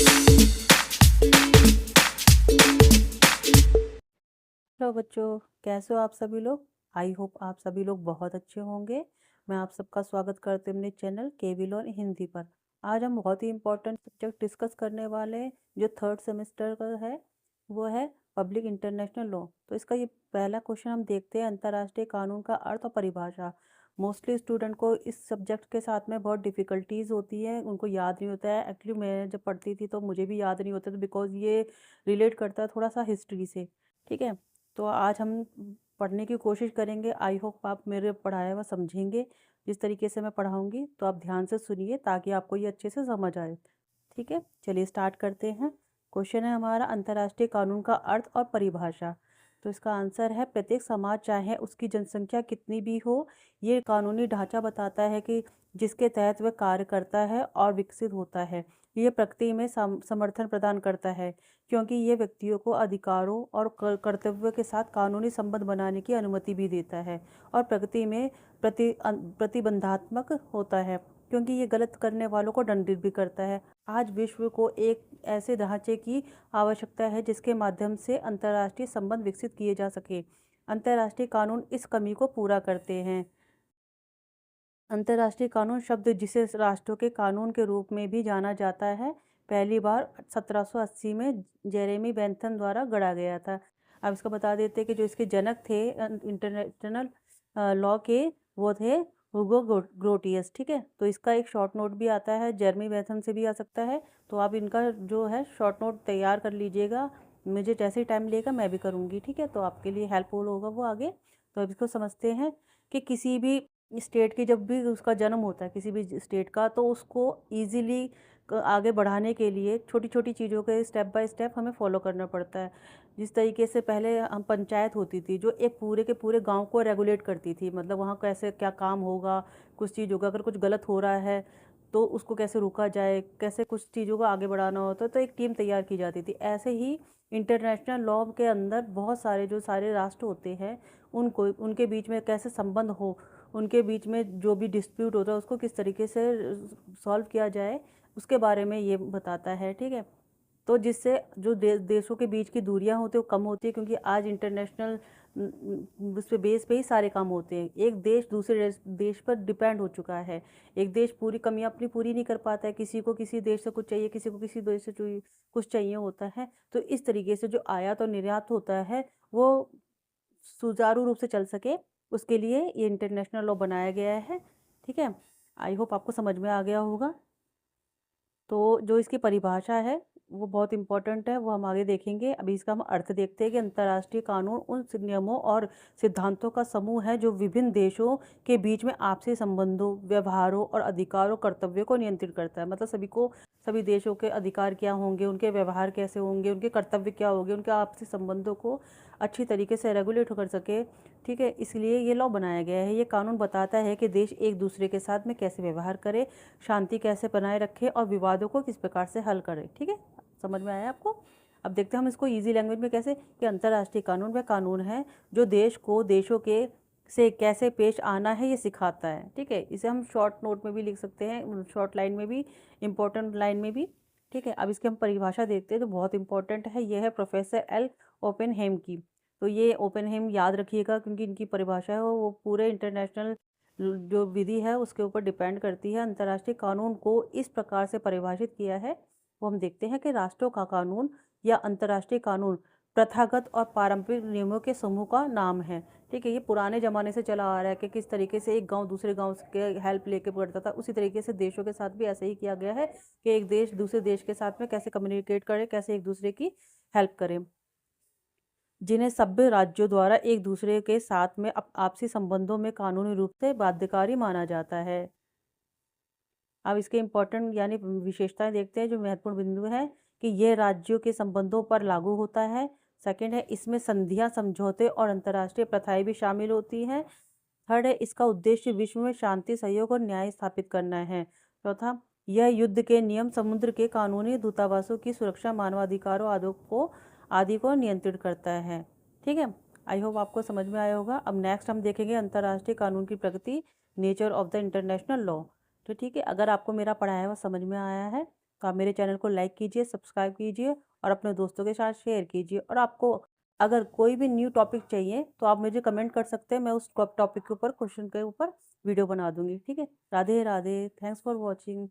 Hello बच्चों, कैसे हो आप सभी लोग। आई होप आप सभी लोग बहुत अच्छे होंगे। मैं आप सबका स्वागत करती हूँ अपने चैनल केविलॉन हिंदी पर। आज हम बहुत ही इम्पोर्टेंट सब्जेक्ट डिस्कस करने वाले हैं जो थर्ड सेमेस्टर का है, वो है पब्लिक इंटरनेशनल लॉ। तो इसका ये पहला क्वेश्चन हम देखते हैं, अंतर्राष्ट्रीय कानून का अर्थ और परिभाषा। मोस्टली स्टूडेंट को इस सब्जेक्ट के साथ में बहुत डिफ़िकल्टीज होती है, उनको याद नहीं होता है। एक्चुअली मैं जब पढ़ती थी तो मुझे भी याद नहीं होता था, बिकॉज ये रिलेट करता है थोड़ा सा हिस्ट्री से। ठीक है, तो आज हम पढ़ने की कोशिश करेंगे। आई होप आप मेरे पढ़ाया हुआ समझेंगे। जिस तरीके से मैं पढ़ाऊंगी तो आप ध्यान से सुनिए ताकि आपको ये अच्छे से समझ आए। ठीक है, चलिए स्टार्ट करते हैं। क्वेश्चन है हमारा, अंतर्राष्ट्रीय कानून का अर्थ और परिभाषा। तो इसका आंसर है, प्रत्येक समाज चाहे उसकी जनसंख्या कितनी भी हो, ये कानूनी ढांचा बताता है कि जिसके तहत वह कार्य करता है और विकसित होता है। ये प्रकृति में समर्थन प्रदान करता है, क्योंकि ये व्यक्तियों को अधिकारों और कर्तव्यों के साथ कानूनी संबंध बनाने की अनुमति भी देता है, और प्रकृति में प्रतिबंधात्मक होता है, क्योंकि ये गलत करने वालों को दंडित भी करता है। आज विश्व को एक ऐसे ढांचे की आवश्यकता है जिसके माध्यम से अंतर्राष्ट्रीय संबंध विकसित किए जा सके। अंतर्राष्ट्रीय कानून इस कमी को पूरा करते हैं। अंतर्राष्ट्रीय कानून शब्द, जिसे राष्ट्रों के कानून के रूप में भी जाना जाता है, पहली बार 1780 में जेरेमी बेंथम द्वारा गढ़ा गया था। अब इसका बता देते हैं कि जो इसके जनक थे इंटरनेशनल लॉ के, वो थे हुगो ग्रोटियस। ठीक है, तो इसका एक शॉर्ट नोट भी आता है, जेरेमी बेंथम से भी आ सकता है। तो आप इनका जो है शॉर्ट नोट तैयार कर लीजिएगा। मुझे जैसे ही टाइम लेगा मैं भी करूँगी। ठीक है, तो आपके लिए हेल्पफुल होगा वो आगे। तो अब इसको समझते हैं कि किसी भी स्टेट की जब भी उसका जन्म होता है, किसी भी स्टेट का, तो उसको इजीली आगे बढ़ाने के लिए छोटी छोटी चीज़ों के स्टेप बाय स्टेप हमें फॉलो करना पड़ता है। जिस तरीके से पहले हम पंचायत होती थी जो एक पूरे के पूरे गांव को रेगुलेट करती थी, मतलब वहाँ कैसे क्या काम होगा, कुछ चीज़ होगा, अगर कुछ गलत हो रहा है तो उसको कैसे रोका जाए, कैसे कुछ चीज़ों को आगे बढ़ाना होता है, तो एक टीम तैयार की जाती थी। ऐसे ही इंटरनेशनल लॉ के अंदर बहुत सारे जो सारे राष्ट्र होते हैं, उनको उनके बीच में कैसे संबंध हो, उनके बीच में जो भी डिस्प्यूट होता है उसको किस तरीके से सॉल्व किया जाए, उसके बारे में ये बताता है। ठीक है, तो जिससे जो देशों के बीच की दूरियां होती है वो कम होती है, क्योंकि आज इंटरनेशनल उस पे बेस पे ही सारे काम होते हैं। एक देश दूसरे देश पर डिपेंड हो चुका है। एक देश पूरी कमियां अपनी पूरी नहीं कर पाता है, किसी को किसी देश से कुछ चाहिए, किसी को किसी देश से कुछ चाहिए होता है। तो इस तरीके से जो आयात और निर्यात होता है वो सुचारू रूप से चल सके, उसके लिए ये इंटरनेशनल लॉ बनाया गया है। ठीक है, आई होप आपको समझ में आ गया होगा। तो जो इसकी परिभाषा है वो बहुत इंपॉर्टेंट है, वो हम आगे देखेंगे। अभी इसका हम अर्थ देखते हैं कि अंतर्राष्ट्रीय कानून उन नियमों और सिद्धांतों का समूह है जो विभिन्न देशों के बीच में आपसी संबंधों, व्यवहारों और अधिकारों, कर्तव्यों को नियंत्रित करता है। मतलब सभी देशों के अधिकार क्या होंगे, उनके व्यवहार कैसे होंगे, उनके कर्तव्य क्या होंगे, उनके आपसी संबंधों को अच्छी तरीके से रेगुलेट कर सके। ठीक है, इसलिए ये लॉ बनाया गया है। ये कानून बताता है कि देश एक दूसरे के साथ में कैसे व्यवहार करे, शांति कैसे बनाए रखे और विवादों को किस प्रकार से हल करे। ठीक है, समझ में आया आपको। अब देखते हैं हम इसको इजी लैंग्वेज में कैसे, कि अंतर्राष्ट्रीय कानून वह कानून है जो देश को देशों के से कैसे पेश आना है ये सिखाता है। ठीक है, इसे हम शॉर्ट नोट में भी लिख सकते हैं, शॉर्ट लाइन में भी, इम्पोर्टेंट लाइन में भी। ठीक है, अब इसकी हम परिभाषा देखते हैं तो बहुत इंपॉर्टेंट है। यह है प्रोफेसर एल ओपेनहेम की। तो ये ओपेनहेम याद रखिएगा, क्योंकि इनकी परिभाषा है वो पूरे इंटरनेशनल जो विधि है उसके ऊपर डिपेंड करती है। अंतर्राष्ट्रीय कानून को इस प्रकार से परिभाषित किया है, वो हम देखते हैं कि राष्ट्रों का कानून या अंतर्राष्ट्रीय कानून प्रथागत और पारंपरिक नियमों के समूह का नाम है। ठीक है, ये पुराने ज़माने से चला आ रहा है कि किस तरीके से एक गांव दूसरे गांव के हेल्प लेके पड़ता था, उसी तरीके से देशों के साथ भी ऐसे ही किया गया है कि एक देश दूसरे देश के साथ में कैसे कम्युनिकेट करे, कैसे एक दूसरे की हेल्प करे, जिन्हें सभ्य राज्यों द्वारा एक दूसरे के साथ में आपसी संबंधों में कानूनी रूप से बाध्यकारी माना जाता है। अब इसके इम्पोर्टेंट यानी विशेषताएं देखते हैं, जो महत्वपूर्ण बिंदु है कि यह राज्यों के संबंधों पर लागू होता है। सेकंड है, इसमें संधियां, समझौते और अंतर्राष्ट्रीय प्रथाएं भी शामिल होती हैं। थर्ड है, इसका उद्देश्य विश्व में शांति, सहयोग और न्याय स्थापित करना है। चौथा, यह युद्ध के नियम, समुद्र के कानूनी दूतावासों की सुरक्षा, मानवाधिकारों आदि को नियंत्रित करता है। ठीक है, आई होप आपको समझ में आया होगा। अब नेक्स्ट हम देखेंगे अंतर्राष्ट्रीय कानून की प्रगति, nature of the international law. तो ठीक है, अगर आपको मेरा पढ़ाया हुआ समझ में आया है तो आप मेरे चैनल को लाइक कीजिए, सब्सक्राइब कीजिए और अपने दोस्तों के साथ शेयर कीजिए। और आपको अगर कोई भी न्यू टॉपिक चाहिए तो आप मुझे कमेंट कर सकते हैं, मैं उस टॉपिक के ऊपर, क्वेश्चन के ऊपर वीडियो बना दूंगी। ठीक है, Radhe Radhe, thanks for watching.